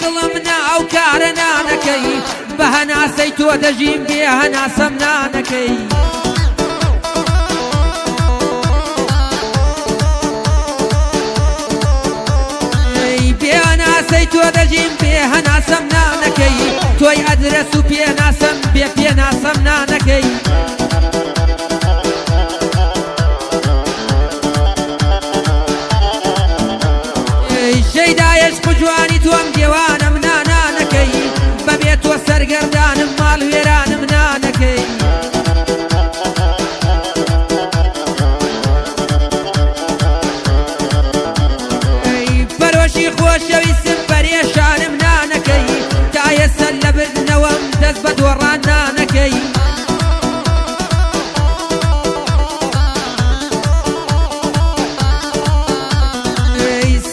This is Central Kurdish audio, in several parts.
دڵم ناو کارە نانەکەی بە هەناسەی تۆ دەژیم بێ هەناسەم نانەکەی بێ هەناسەی تۆ دەژیم بێ هەناسەم نانەکەی تۆی ئەدرەس و پێناسەم بێ پێناسەم نانەکەی شەیدایەش جوانی تۆم دێوانم نانانەکەی بەبێ تۆ سەرگەردانم ماڵ وێرانم نانەکەی بەرۆشی خۆشەویستم پەرێشانم نانەکەی تا ئێستا لە بردنەوەم دەست بە دۆڕان نانەکەی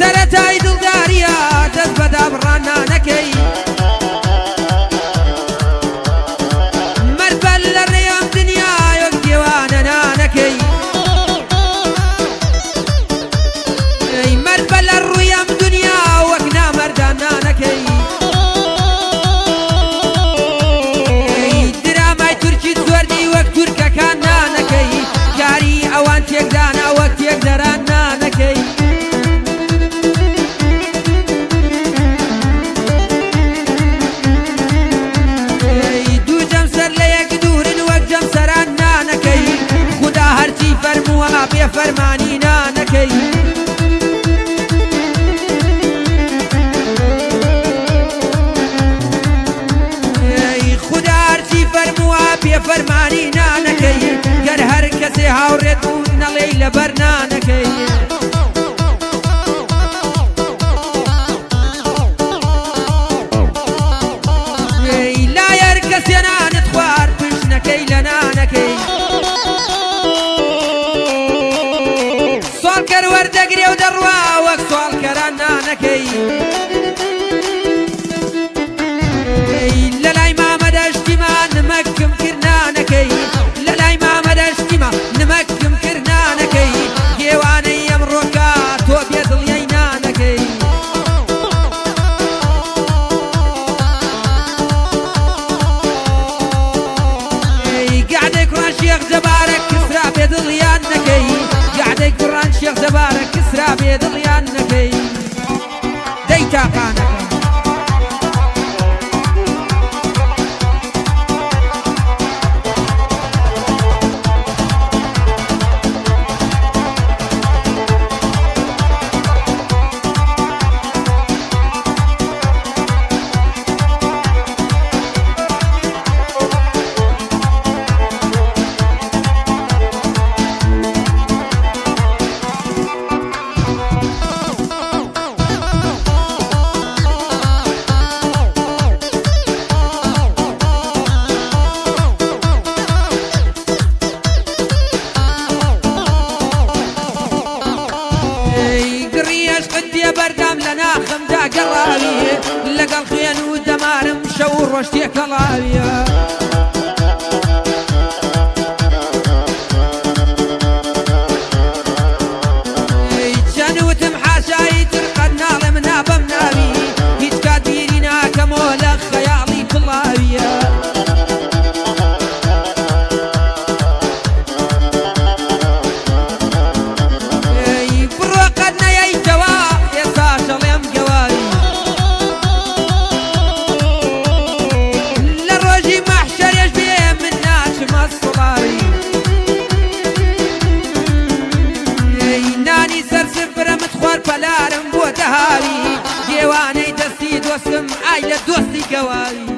سەرەتای دڵداریە دەست بە دابڕان نانەکەی مەربەل لە ڕێیەم دنیا وەک دێوانە نانەکەی مەربەل لە ڕوویەم دنیا وەک نامەردان نانەکەی درامای تورکی زۆردی وەک تورکەکان نانەکەی کاری ئەوان تێکدانا وەک تێکدەران نانەکەی بێ فەرمانی نانەکەی خوددا هەرچی فەرمووە بێ فەرمانی نانەکەی گەر هەر کەسێ هاوڕێت بوو نەڵێی لەبەر نانەکەی لایەر کەسێ نانت خوارد پشنەکەی لە نانەکەی سوالکەر وەردەگرێ و دەڕوا وەک سوالکەران نانەکەی لە لای مامەدەشتیما نمەکم کرد نانەکەی لە لای مامەدەشتیما نمەکم کرد نانەکەی گێوانەی ئەمڕۆکە تۆ بێدڵیەی نانەکەی گعدەی کوڕان شێخ جەبارە کسرا بێدڵیان نەکەی گعدەی کوڕان شێخ جەبارە کسرا بێدڵیان نەکەی دەی تاقانەکە بەردام لە ناخەمدا گەڕاوی لەگەڵ خوێن و دەمارم شەو و ڕۆژ تێکەڵاویە چەند وتم حاشایی تر قەت ناڵێم نابەم ناوی هیچ کات بیری ناکەمەوە لە خەیاڵی پڵاویە پەلارم بۆ دەهاوی گێوانەی دەستی دۆستم ئای لە دۆستی گەواوی